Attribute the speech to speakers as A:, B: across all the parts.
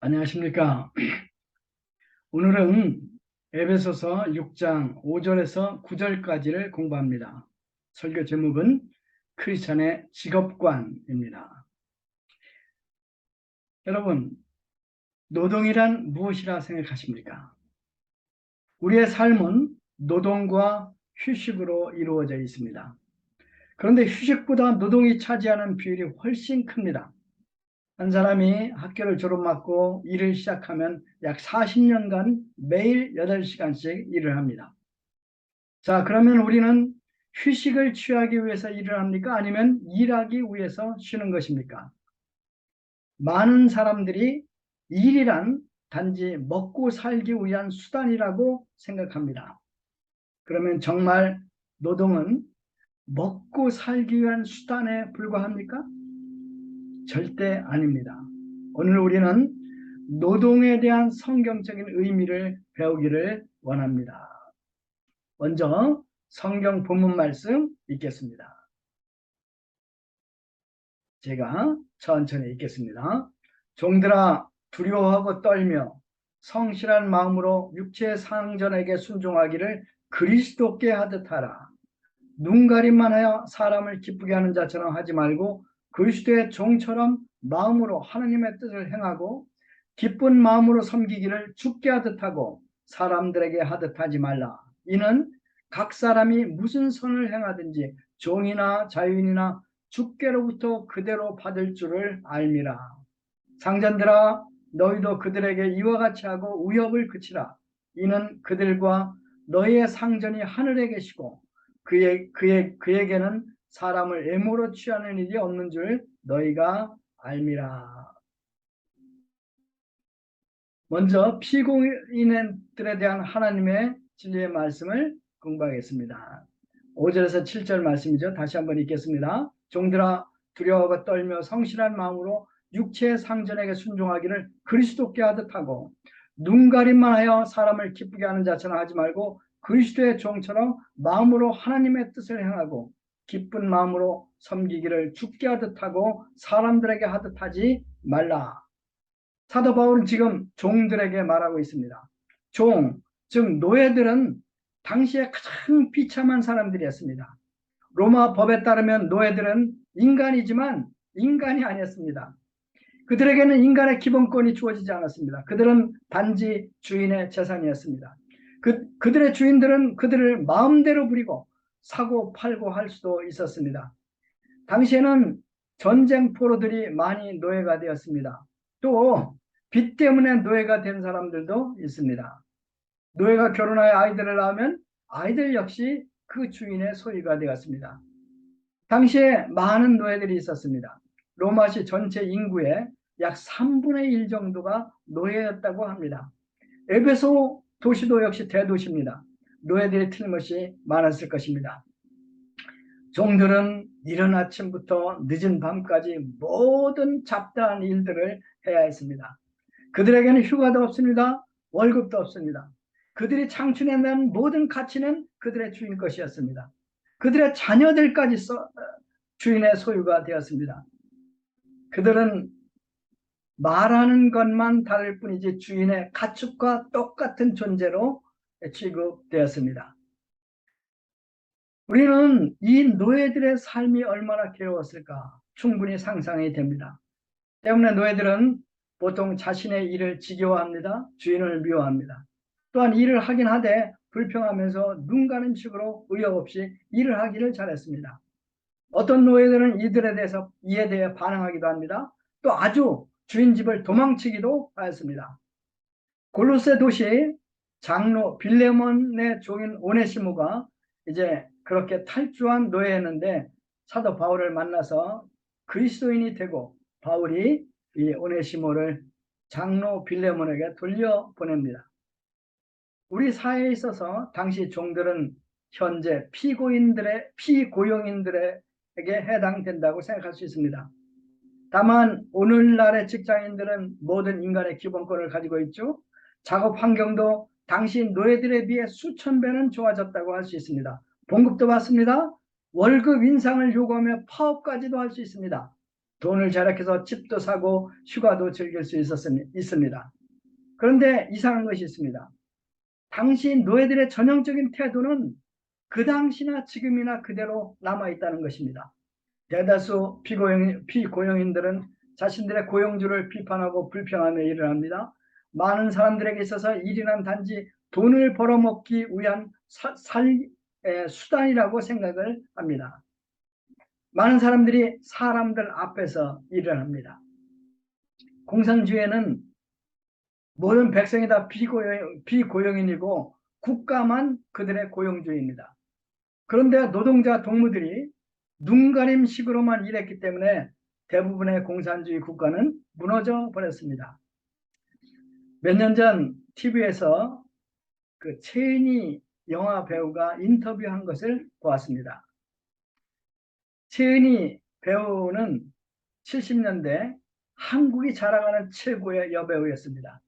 A: 안녕하십니까. 오늘은 에베소서 6장 5절에서 9절까지를 공부합니다. 설교 제목은 크리스천의 직업관입니다. 여러분, 노동이란 무엇이라 생각하십니까? 우리의 삶은 노동과 휴식으로 이루어져 있습니다. 그런데 휴식보다 노동이 차지하는 비율이 훨씬 큽니다. 한 사람이 학교를 졸업하고 일을 시작하면 약 40년간 매일 8시간씩 일을 합니다. 자, 그러면 우리는 휴식을 취하기 위해서 일을 합니까? 아니면 일하기 위해서 쉬는 것입니까? 많은 사람들이 일이란 단지 먹고 살기 위한 수단이라고 생각합니다. 그러면 정말 노동은 먹고 살기 위한 수단에 불과합니까? 절대 아닙니다. 오늘 우리는 노동에 대한 성경적인 의미를 배우기를 원합니다. 먼저 성경 본문 말씀 읽겠습니다. 제가 천천히 읽겠습니다. 종들아, 두려워하고 떨며 성실한 마음으로 육체의 상전에게 순종하기를 그리스도께 하듯 하라. 눈가림만 하여 사람을 기쁘게 하는 자처럼 하지 말고 그리스도의 종처럼 마음으로 하나님의 뜻을 행하고 기쁜 마음으로 섬기기를 주께 하듯 하고 사람들에게 하듯 하지 말라. 이는 각 사람이 무슨 선을 행하든지 종이나 자유인이나 주께로부터 그대로 받을 줄을 알미라. 상전들아, 너희도 그들에게 이와 같이 하고 위협을 그치라. 이는 그들과 너희의 상전이 하늘에 계시고 그에게는 사람을 애모로 취하는 일이 없는 줄 너희가 알미라. 먼저 피고인들에 대한 하나님의 진리의 말씀을 공부하겠습니다. 5절에서 7절 말씀이죠. 다시 한번 읽겠습니다. 종들아, 두려워하고 떨며 성실한 마음으로 육체의 상전에게 순종하기를 그리스도께 하듯 하고 눈가림만 하여 사람을 기쁘게 하는 자처럼 하지 말고 그리스도의 종처럼 마음으로 하나님의 뜻을 행하고 기쁜 마음으로 섬기기를 주께 하듯 하고 사람들에게 하듯 하지 말라. 사도 바울은 지금 종들에게 말하고 있습니다. 종, 즉 노예들은 당시에 가장 비참한 사람들이었습니다. 로마 법에 따르면 노예들은 인간이지만 인간이 아니었습니다. 그들에게는 인간의 기본권이 주어지지 않았습니다. 그들은 단지 주인의 재산이었습니다. 그들의 주인들은 그들을 마음대로 부리고 사고 팔고 할 수도 있었습니다. 당시에는 전쟁 포로들이 많이 노예가 되었습니다. 또 빚 때문에 노예가 된 사람들도 있습니다. 노예가 결혼하여 아이들을 낳으면 아이들 역시 그 주인의 소유가 되었습니다. 당시에 많은 노예들이 있었습니다. 로마시 전체 인구의 약 3분의 1 정도가 노예였다고 합니다. 에베소 도시도 역시 대도시입니다. 노예들이 틀림없이 많았을 것입니다. 종들은 이른 아침부터 늦은 밤까지 모든 잡다한 일들을 해야 했습니다. 그들에게는 휴가도 없습니다. 월급도 없습니다. 그들이 창출해낸 모든 가치는 그들의 주인 것이었습니다. 그들의 자녀들까지 주인의 소유가 되었습니다. 그들은 말하는 것만 다를 뿐이지 주인의 가축과 똑같은 존재로 취급되었습니다. 우리는 이 노예들의 삶이 얼마나 괴로웠을까 충분히 상상이 됩니다. 때문에 노예들은 보통 자신의 일을 지겨워합니다. 주인을 미워합니다. 또한 일을 하긴 하되 불평하면서 눈 가는 식으로 의욕 없이 일을 하기를 잘했습니다. 어떤 노예들은 이에 대해 반항하기도 합니다. 또 아주 주인 집을 도망치기도 하였습니다. 골로새 도시 장로 빌레몬의 종인 오네시모가 이제 그렇게 탈주한 노예였는데 사도 바울을 만나서 그리스도인이 되고 바울이 이 오네시모를 장로 빌레몬에게 돌려보냅니다. 우리 사회에 있어서 당시 종들은 현재 피고용인들에게 해당된다고 생각할 수 있습니다. 다만 오늘날의 직장인들은 모든 인간의 기본권을 가지고 있죠. 작업 환경도 당시 노예들에 비해 수천 배는 좋아졌다고 할 수 있습니다. 봉급도 받습니다. 월급 인상을 요구하며 파업까지도 할 수 있습니다. 돈을 절약해서 집도 사고 휴가도 즐길 수 있습니다. 그런데 이상한 것이 있습니다. 당시 노예들의 전형적인 태도는 그 당시나 지금이나 그대로 남아있다는 것입니다. 대다수 피고용인들은 자신들의 고용주를 비판하고 불평하며 일을 합니다. 많은 사람들에게 있어서 일이란 단지 돈을 벌어먹기 위한 수단이라고 생각을 합니다. 많은 사람들이 사람들 앞에서 일을 합니다. 공산주의에는 모든 백성이 다 비고용인이고 국가만 그들의 고용주입니다. 그런데 노동자 동무들이 눈가림식으로만 일했기 때문에 대부분의 공산주의 국가는 무너져 버렸습니다. 몇 년 전 TV에서 그 최은희 영화 배우가 인터뷰한 것을 보았습니다. 최은희 배우는 70년대 한국이 자랑하는 최고의 여배우였습니다.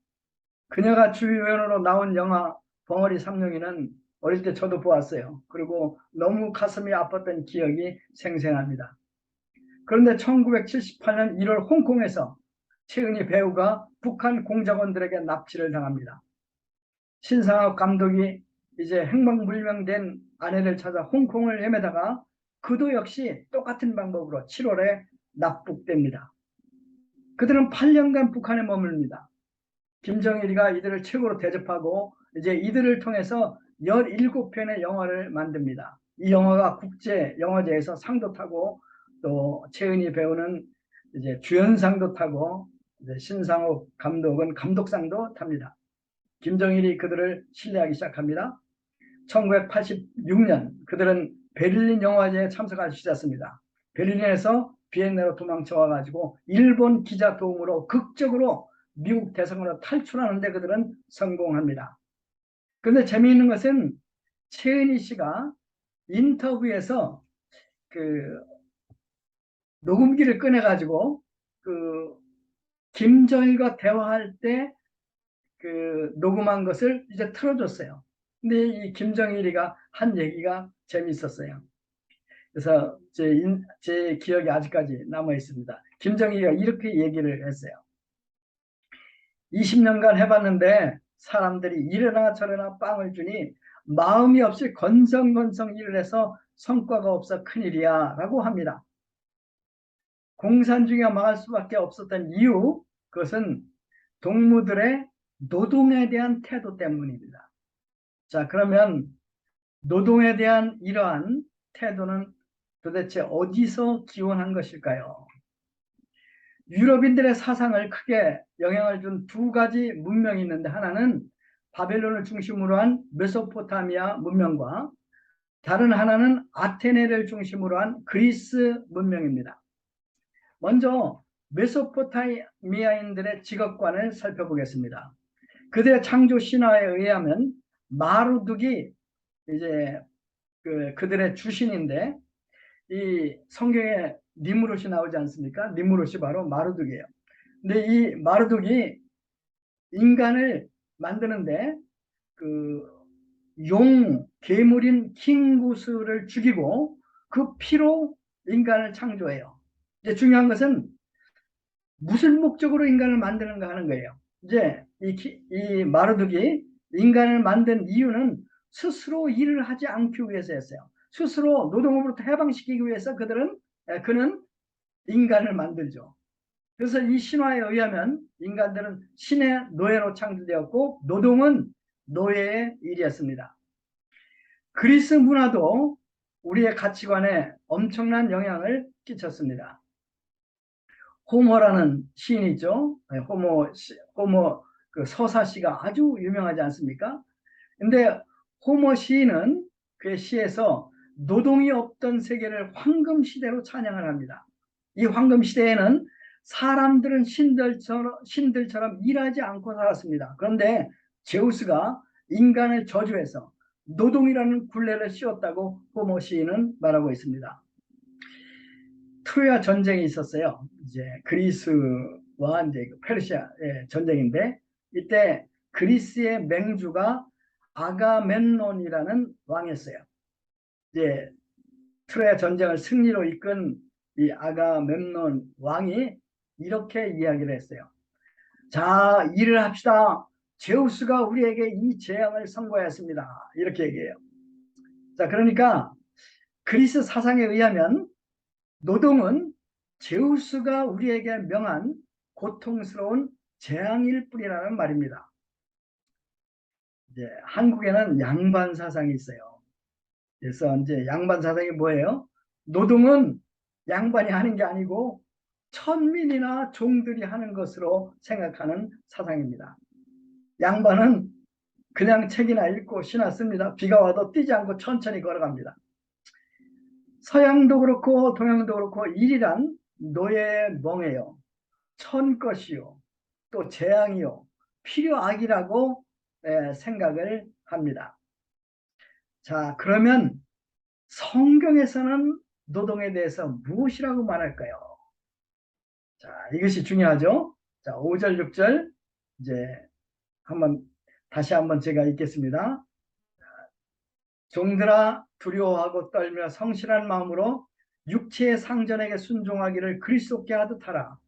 A: 그녀가 주연으로 나온 영화 벙어리 삼룡이는 어릴 때 저도 보았어요. 그리고 너무 가슴이 아팠던 기억이 생생합니다. 그런데 1978년 1월 홍콩에서 최은희 배우가 북한 공작원들에게 납치를 당합니다. 신상옥 감독이 이제 행방불명된 아내를 찾아 홍콩을 헤매다가 그도 역시 똑같은 방법으로 7월에 납북됩니다. 그들은 8년간 북한에 머뭅니다. 김정일이가 이들을 최고로 대접하고 이제 이들을 통해서 17편의 영화를 만듭니다. 이 영화가 국제 영화제에서 상도 타고 또 최은희 배우는 이제 주연상도 타고 이제 신상옥 감독은 감독상도 탑니다. 김정일이 그들을 신뢰하기 시작합니다. 1986년 그들은 베를린 영화제에 참석하기 시작했습니다. 베를린에서 비엔나로 도망쳐 와가지고 일본 기자 도움으로 극적으로 미국 대성으로 탈출하는데 그들은 성공합니다. 그런데 재미있는 것은 최은희 씨가 인터뷰에서 그 녹음기를 꺼내가지고 그 김정일과 대화할 때 그 녹음한 것을 이제 틀어줬어요. 근데 이 김정일이가 한 얘기가 재미있었어요. 그래서 제 기억이 아직까지 남아 있습니다. 김정일이가 이렇게 얘기를 했어요. 20년간 해봤는데 사람들이 이래나 저래나 빵을 주니 마음이 없이 건성건성 일을 해서 성과가 없어 큰일이야 라고 합니다. 공산주의가 망할 수밖에 없었던 이유, 그것은 동무들의 노동에 대한 태도 때문입니다. 자, 그러면 노동에 대한 이러한 태도는 도대체 어디서 기원한 것일까요? 유럽인들의 사상을 크게 영향을 준 두 가지 문명이 있는데, 하나는 바벨론을 중심으로 한 메소포타미아 문명과 다른 하나는 아테네를 중심으로 한 그리스 문명입니다. 먼저 메소포타미아인들의 직업관을 살펴보겠습니다. 그들의 창조 신화에 의하면 마루둑이 이제 그들의 주신인데, 이 성경에 니무롯이 나오지 않습니까? 니무롯이 바로 마루둑이에요. 근데 이 마루둑이 인간을 만드는데 괴물인 킹구스를 죽이고 그 피로 인간을 창조해요. 이제 중요한 것은 무슨 목적으로 인간을 만드는가 하는 거예요. 이제 이 마르둑이 인간을 만든 이유는 스스로 일을 하지 않기 위해서였어요. 스스로 노동으로부터 해방시키기 위해서 그는 인간을 만들죠. 그래서 이 신화에 의하면 인간들은 신의 노예로 창조되었고 노동은 노예의 일이었습니다. 그리스 문화도 우리의 가치관에 엄청난 영향을 끼쳤습니다. 호모라는 시인이죠. 호모 그 서사시가 아주 유명하지 않습니까? 근데 호모 시인은 그의 시에서 노동이 없던 세계를 황금 시대로 찬양을 합니다. 이 황금 시대에는 사람들은 신들처럼 일하지 않고 살았습니다. 그런데 제우스가 인간을 저주해서 노동이라는 굴레를 씌웠다고 호모 시인은 말하고 있습니다. 트로야 전쟁이 있었어요. 이제 그리스와 이제 페르시아의 전쟁인데, 이때 그리스의 맹주가 아가멤논이라는 왕이었어요. 이제 트로야 전쟁을 승리로 이끈 이 아가멤논 왕이 이렇게 이야기를 했어요. 자, 일을 합시다. 제우스가 우리에게 이 재앙을 선고했습니다. 이렇게 얘기해요. 자, 그러니까 그리스 사상에 의하면 노동은 제우스가 우리에게 명한 고통스러운 재앙일 뿐이라는 말입니다. 이제 한국에는 양반 사상이 있어요. 그래서 이제 양반 사상이 뭐예요? 노동은 양반이 하는 게 아니고 천민이나 종들이 하는 것으로 생각하는 사상입니다. 양반은 그냥 책이나 읽고 신었습니다. 비가 와도 뛰지 않고 천천히 걸어갑니다. 서양도 그렇고 동양도 그렇고 일이란 노예의 멍에요. 천 것이요. 또 재앙이요. 필요악이라고 생각을 합니다. 자, 그러면 성경에서는 노동에 대해서 무엇이라고 말할까요? 자, 이것이 중요하죠. 자, 5절, 6절 이제 다시 한번 제가 읽겠습니다. 종들아 두려워하고 떨며 성실한 마음으로 육체의 상전에게 순종하기를 그리스도께 하듯 하라.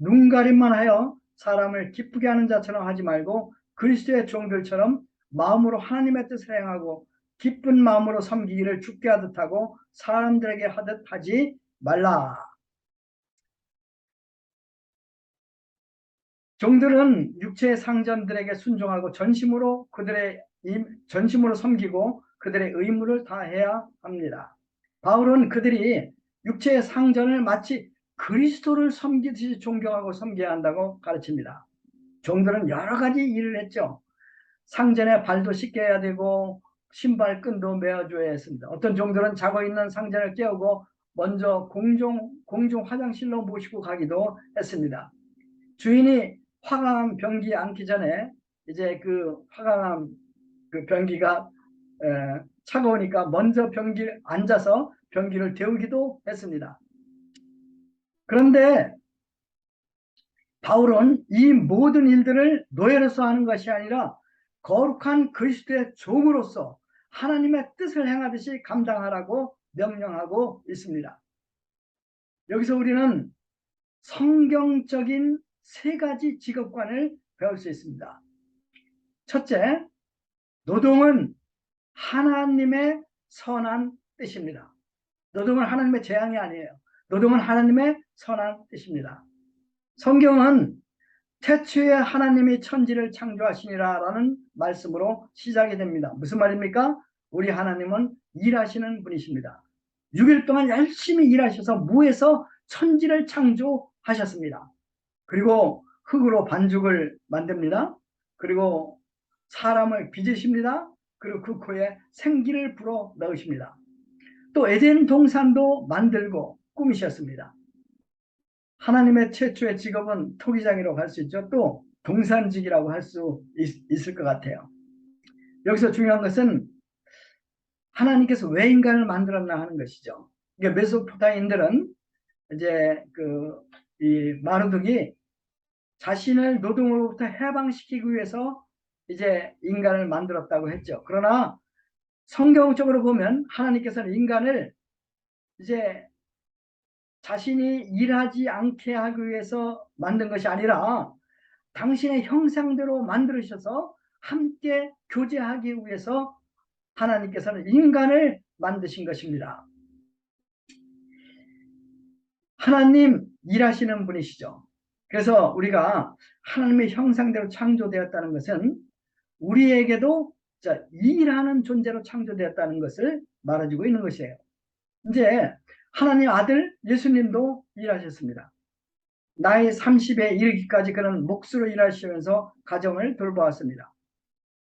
A: 눈가림만 하여 사람을 기쁘게 하는 자처럼 하지 말고 그리스도의 종들처럼 마음으로 하나님의 뜻을 행하고 기쁜 마음으로 섬기기를 주께 하듯 하고 사람들에게 하듯 하지 말라. 종들은 육체의 상전들에게 순종하고 전심으로 섬기고 그들의 의무를 다해야 합니다. 바울은 그들이 육체의 상전을 마치 그리스도를 섬기듯이 존경하고 섬겨야 한다고 가르칩니다. 종들은 여러 가지 일을 했죠. 상전의 발도 씻겨야 되고 신발끈도 메어줘야 했습니다. 어떤 종들은 자고 있는 상전을 깨우고 먼저 공중 화장실로 모시고 가기도 했습니다. 주인이 화강암 병기 앉기 전에 이제 그 화강암 그 병기가 차가우니까 먼저 병기에 앉아서 병기를 데우기도 했습니다. 그런데 바울은 이 모든 일들을 노예로서 하는 것이 아니라 거룩한 그리스도의 종으로서 하나님의 뜻을 행하듯이 감당하라고 명령하고 있습니다. 여기서 우리는 성경적인 세 가지 직업관을 배울 수 있습니다. 첫째, 노동은 하나님의 선한 뜻입니다. 노동은 하나님의 재앙이 아니에요. 노동은 하나님의 선한 뜻입니다. 성경은 태초에 하나님이 천지를 창조하시니라 라는 말씀으로 시작이 됩니다. 무슨 말입니까? 우리 하나님은 일하시는 분이십니다. 6일 동안 열심히 일하셔서 무에서 천지를 창조하셨습니다. 그리고 흙으로 반죽을 만듭니다. 그리고 사람을 빚으십니다. 그리고 그 코에 생기를 불어 넣으십니다. 또 에덴 동산도 만들고 꾸미셨습니다. 하나님의 최초의 직업은 토기장이라고 할 수 있죠. 또 동산직이라고 할 수 있을 것 같아요. 여기서 중요한 것은 하나님께서 왜 인간을 만들었나 하는 것이죠. 그러니까 메소포타미아인들은 이제 이 마르둑이 자신을 노동으로부터 해방시키기 위해서 이제 인간을 만들었다고 했죠. 그러나 성경적으로 보면 하나님께서는 인간을 이제 자신이 일하지 않게 하기 위해서 만든 것이 아니라 당신의 형상대로 만들으셔서 함께 교제하기 위해서 하나님께서는 인간을 만드신 것입니다. 하나님 일하시는 분이시죠. 그래서 우리가 하나님의 형상대로 창조되었다는 것은 우리에게도 일하는 존재로 창조되었다는 것을 말해주고 있는 것이에요. 이제 하나님 아들 예수님도 일하셨습니다. 나이 30에 이르기까지 그는 몫으로 일하시면서 가정을 돌보았습니다.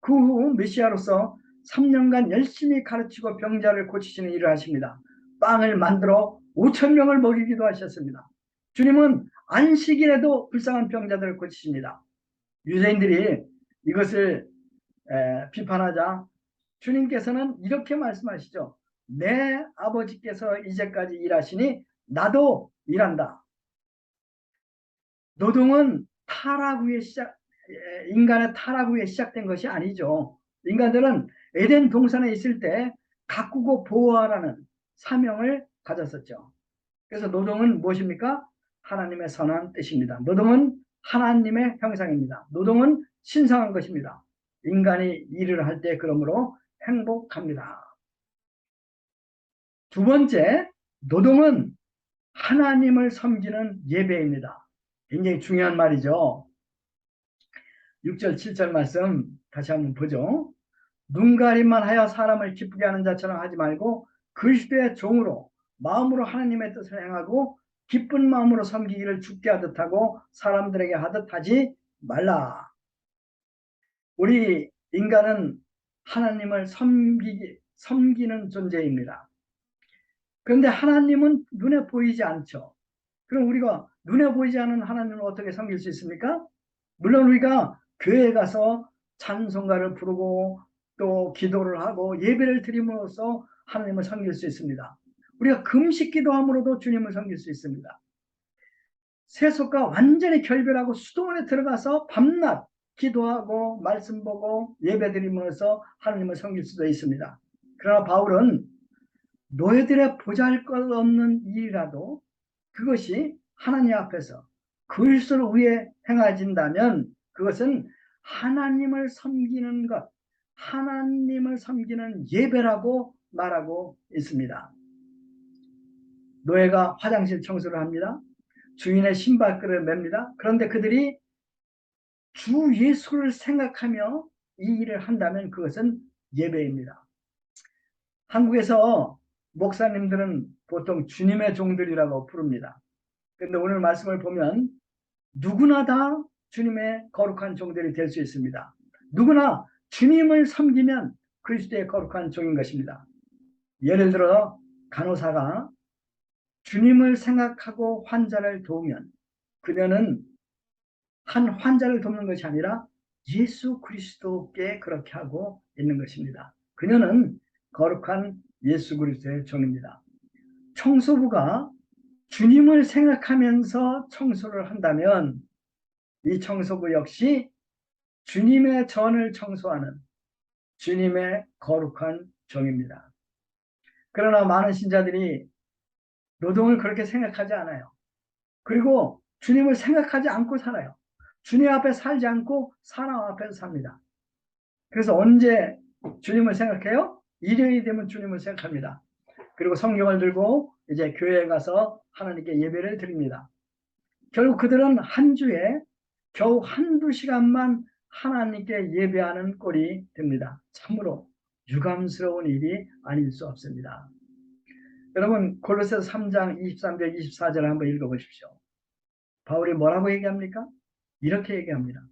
A: 그 후 메시아로서 3년간 열심히 가르치고 병자를 고치시는 일을 하십니다. 빵을 만들어 5,000명을 먹이기도 하셨습니다. 주님은 안식일에도 불쌍한 병자들을 고치십니다. 유대인들이 이것을 비판하자 주님께서는 이렇게 말씀하시죠. 내 아버지께서 이제까지 일하시니 나도 일한다. 노동은 인간의 타락 후에 시작된 것이 아니죠. 인간들은 에덴 동산에 있을 때 가꾸고 보호하라는 사명을 가졌었죠. 그래서 노동은 무엇입니까? 하나님의 선한 뜻입니다. 노동은 하나님의 형상입니다. 노동은 신성한 것입니다. 인간이 일을 할 때 그러므로 행복합니다. 두 번째, 노동은 하나님을 섬기는 예배입니다. 굉장히 중요한 말이죠. 6절, 7절 말씀 다시 한번 보죠. 눈가림만 하여 사람을 기쁘게 하는 자처럼 하지 말고 그리스도의 종으로 마음으로 하나님의 뜻을 행하고 기쁜 마음으로 섬기기를 주께 하듯 하고 사람들에게 하듯 하지 말라. 우리 인간은 하나님을 섬기는 존재입니다. 그런데 하나님은 눈에 보이지 않죠. 그럼 우리가 눈에 보이지 않는 하나님을 어떻게 섬길 수 있습니까? 물론 우리가 교회에 가서 찬송가를 부르고 또 기도를 하고 예배를 드림으로써 하나님을 섬길 수 있습니다. 우리가 금식 기도함으로도 주님을 섬길 수 있습니다. 세속과 완전히 결별하고 수도원에 들어가서 밤낮 기도하고 말씀 보고 예배 드림으로써 하나님을 섬길 수도 있습니다. 그러나 바울은 너희들의 보잘것없는 일이라도 그것이 하나님 앞에서 그리스도를 위해 행해진다면 그것은 하나님을 섬기는 것, 하나님을 섬기는 예배라고 말하고 있습니다. 노예가 화장실 청소를 합니다. 주인의 신발끈을 맵니다. 그런데 그들이 주 예수를 생각하며 이 일을 한다면 그것은 예배입니다. 한국에서 목사님들은 보통 주님의 종들이라고 부릅니다. 그런데 오늘 말씀을 보면 누구나 다 주님의 거룩한 종들이 될 수 있습니다. 누구나 주님을 섬기면 그리스도의 거룩한 종인 것입니다. 예를 들어 간호사가 주님을 생각하고 환자를 도우면 그녀는 한 환자를 돕는 것이 아니라 예수 그리스도께 그렇게 하고 있는 것입니다. 그녀는 거룩한 예수 그리스도의 종입니다. 청소부가 주님을 생각하면서 청소를 한다면 이 청소부 역시 주님의 전을 청소하는 주님의 거룩한 종입니다. 그러나 많은 신자들이 노동을 그렇게 생각하지 않아요. 그리고 주님을 생각하지 않고 살아요. 주님 앞에 살지 않고 사람 앞에서 삽니다. 그래서 언제 주님을 생각해요? 일요일이 되면 주님을 생각합니다. 그리고 성경을 들고 이제 교회에 가서 하나님께 예배를 드립니다. 결국 그들은 한 주에 겨우 한두 시간만 하나님께 예배하는 꼴이 됩니다. 참으로 유감스러운 일이 아닐 수 없습니다. 여러분 골로새서 3장 23절 24절 한번 읽어보십시오. 바울이 뭐라고 얘기합니까? 이렇게 얘기합니다.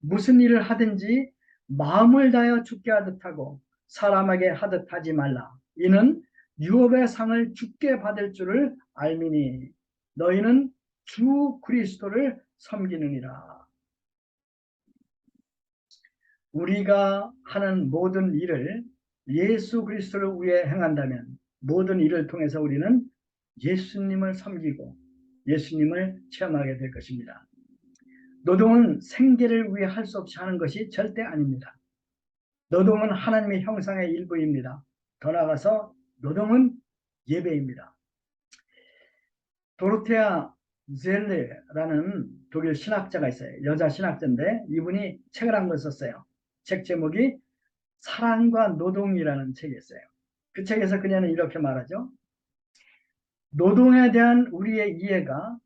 A: 무슨 일을 하든지 마음을 다하여 주께 하듯 하고 사람에게 하듯 하지 말라. 이는 유업의 상을 주께 받을 줄을 알미니 너희는 주 그리스도를 섬기느니라. 우리가 하는 모든 일을 예수 그리스도를 위해 행한다면 모든 일을 통해서 우리는 예수님을 섬기고 예수님을 체험하게 될 것입니다. 노동은 생계를 위해 할 수 없이 하는 것이 절대 아닙니다. 노동은 하나님의 형상의 일부입니다. 더 나아가서 노동은 예배입니다. 도로테아 젤레라는 독일 신학자가 있어요. 여자 신학자인데 이분이 책을 한 권 썼어요. 책 제목이 사랑과 노동이라는 책이었어요. 그 책에서 그녀는 이렇게 말하죠. 노동에 대한 우리의 이해가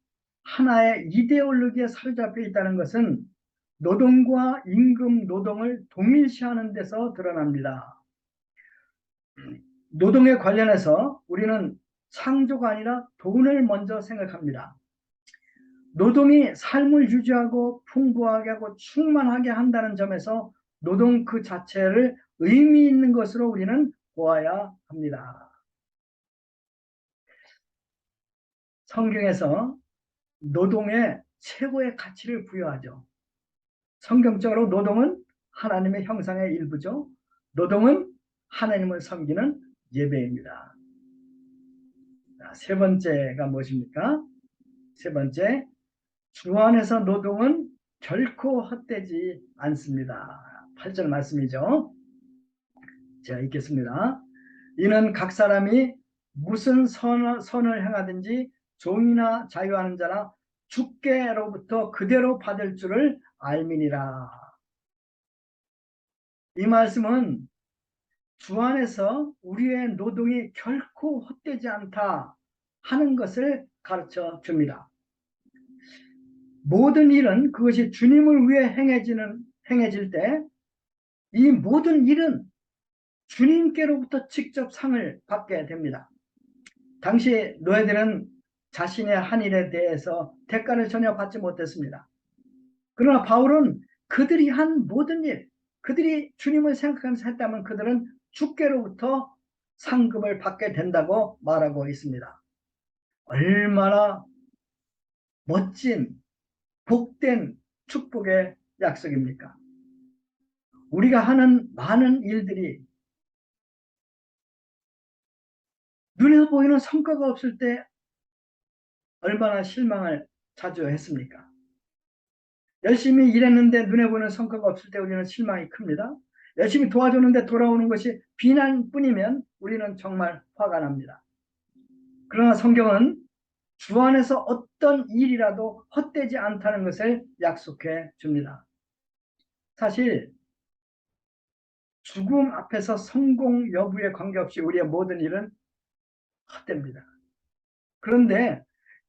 A: 하나의 이데올로기에 사로잡혀 있다는 것은 노동과 임금 노동을 동일시하는 데서 드러납니다. 노동에 관련해서 우리는 창조가 아니라 돈을 먼저 생각합니다. 노동이 삶을 유지하고 풍부하게 하고 충만하게 한다는 점에서 노동 그 자체를 의미 있는 것으로 우리는 보아야 합니다. 성경에서 노동에 최고의 가치를 부여하죠. 성경적으로 노동은 하나님의 형상의 일부죠. 노동은 하나님을 섬기는 예배입니다. 세 번째가 무엇입니까? 세 번째, 주 안에서 노동은 결코 헛되지 않습니다. 8절 말씀이죠. 제가 읽겠습니다. 이는 각 사람이 무슨 선을 행하든지 종이나 자유하는 자나 주께로부터 그대로 받을 줄을 알미니라. 이 말씀은 주 안에서 우리의 노동이 결코 헛되지 않다 하는 것을 가르쳐 줍니다. 모든 일은 그것이 주님을 위해 행해질 때 이 모든 일은 주님께로부터 직접 상을 받게 됩니다. 당시 노예들은 자신의 한 일에 대해서 대가를 전혀 받지 못했습니다. 그러나 바울은 그들이 한 모든 일, 그들이 주님을 생각하면서 했다면 그들은 주께로부터 상급을 받게 된다고 말하고 있습니다. 얼마나 멋진 복된 축복의 약속입니까? 우리가 하는 많은 일들이 눈에 보이는 성과가 없을 때 얼마나 실망을 자주 했습니까? 열심히 일했는데 눈에 보이는 성과가 없을 때 우리는 실망이 큽니다. 열심히 도와줬는데 돌아오는 것이 비난뿐이면 우리는 정말 화가 납니다. 그러나 성경은 주 안에서 어떤 일이라도 헛되지 않다는 것을 약속해 줍니다. 사실 죽음 앞에서 성공 여부에 관계없이 우리의 모든 일은 헛됩니다. 그런데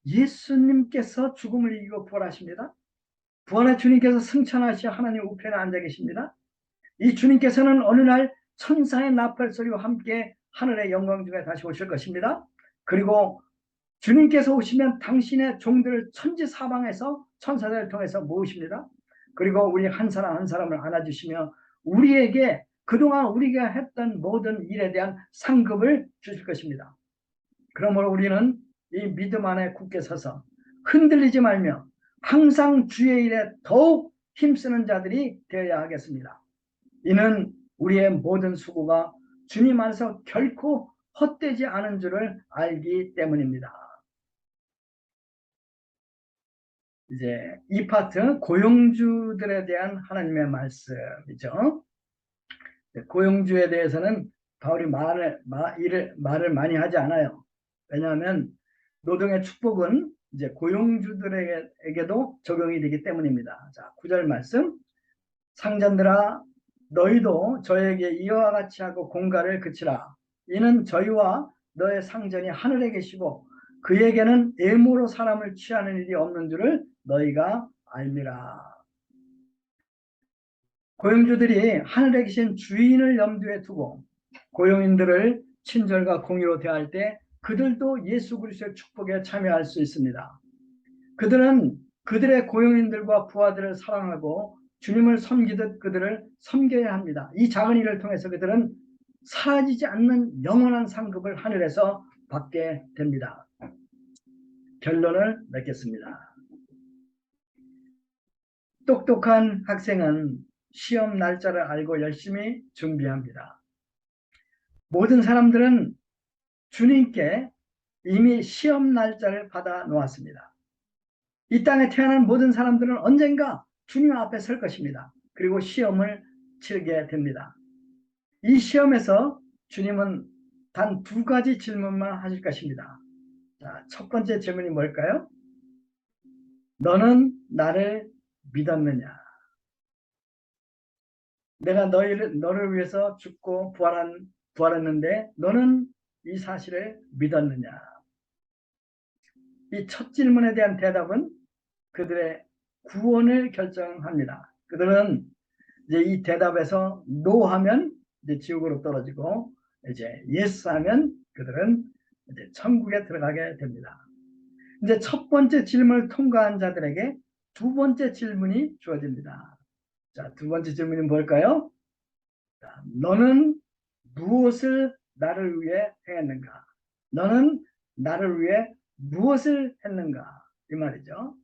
A: 예수님께서 죽음을 이기고 부활하십니다. 부활의 주님께서 승천하시어 하나님 우편에 앉아 계십니다. 이 주님께서는 어느 날 천사의 나팔 소리와 함께 하늘의 영광 중에 다시 오실 것입니다. 그리고 주님께서 오시면 당신의 종들을 천지사방에서 천사들을 통해서 모으십니다. 그리고 우리 한 사람 한 사람을 안아주시며 우리에게 그동안 우리가 했던 모든 일에 대한 상급을 주실 것입니다. 그러므로 우리는 이 믿음 안에 굳게 서서 흔들리지 말며 항상 주의 일에 더욱 힘쓰는 자들이 되어야 하겠습니다. 이는 우리의 모든 수고가 주님 안에서 결코 헛되지 않은 줄을 알기 때문입니다. 이제 이 파트 고용주들에 대한 하나님의 말씀이죠. 고용주에 대해서는 바울이 말을 많이 하지 않아요. 왜냐하면 노동의 축복은 이제 고용주들에게도 적용이 되기 때문입니다. 자, 9절 말씀. 상전들아 너희도 저에게 이와 같이 하고 공갈을 그치라. 이는 저희와 너의 상전이 하늘에 계시고 그에게는 애무로 사람을 취하는 일이 없는 줄을 너희가 알미라. 고용주들이 하늘에 계신 주인을 염두에 두고 고용인들을 친절과 공의로 대할 때 그들도 예수 그리스도의 축복에 참여할 수 있습니다. 그들은 그들의 고용인들과 부하들을 사랑하고 주님을 섬기듯 그들을 섬겨야 합니다. 이 작은 일을 통해서 그들은 사라지지 않는 영원한 상급을 하늘에서 받게 됩니다. 결론을 맺겠습니다. 똑똑한 학생은 시험 날짜를 알고 열심히 준비합니다. 모든 사람들은 주님께 이미 시험 날짜를 받아 놓았습니다. 이 땅에 태어난 모든 사람들은 언젠가 주님 앞에 설 것입니다. 그리고 시험을 치르게 됩니다. 이 시험에서 주님은 단 2가지 질문만 하실 것입니다. 자, 첫 번째 질문이 뭘까요? 너는 나를 믿었느냐? 내가 너를 위해서 죽고 부활했는데 너는 이 사실을 믿었느냐? 이 첫 질문에 대한 대답은 그들의 구원을 결정합니다. 그들은 이제 이 대답에서 노하면 이제 지옥으로 떨어지고 이제 예스하면 그들은 이제 천국에 들어가게 됩니다. 이제 첫 번째 질문을 통과한 자들에게 두 번째 질문이 주어집니다. 자, 두 번째 질문이 뭘까요? 자, 너는 무엇을 나를 위해 행했는가? 너는 나를 위해 무엇을 했는가? 이 말이죠.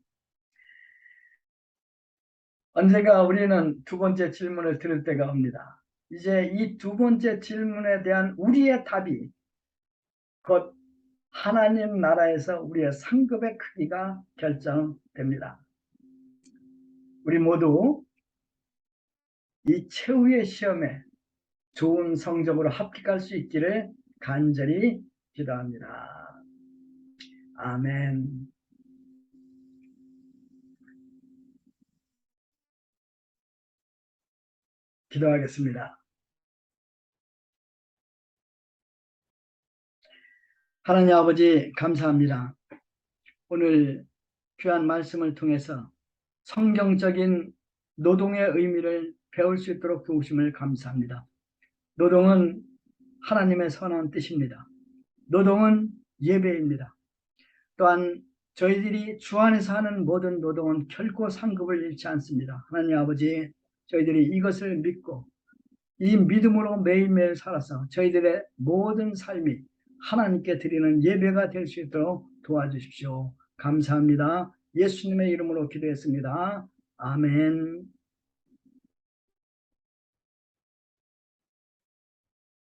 A: 언젠가 우리는 두 번째 질문을 들을 때가 옵니다. 이제 이 두 번째 질문에 대한 우리의 답이 곧 하나님 나라에서 우리의 상급의 크기가 결정됩니다. 우리 모두 이 최후의 시험에 좋은 성적으로 합격할 수 있기를 간절히 기도합니다. 아멘. 기도하겠습니다. 하나님 아버지 감사합니다. 오늘 귀한 말씀을 통해서 성경적인 노동의 의미를 배울 수 있도록 도우심을 감사합니다. 노동은 하나님의 선한 뜻입니다. 노동은 예배입니다. 또한 저희들이 주 안에서 하는 모든 노동은 결코 상급을 잃지 않습니다. 하나님 아버지, 저희들이 이것을 믿고 이 믿음으로 매일매일 살아서 저희들의 모든 삶이 하나님께 드리는 예배가 될 수 있도록 도와주십시오. 감사합니다. 예수님의 이름으로 기도했습니다. 아멘.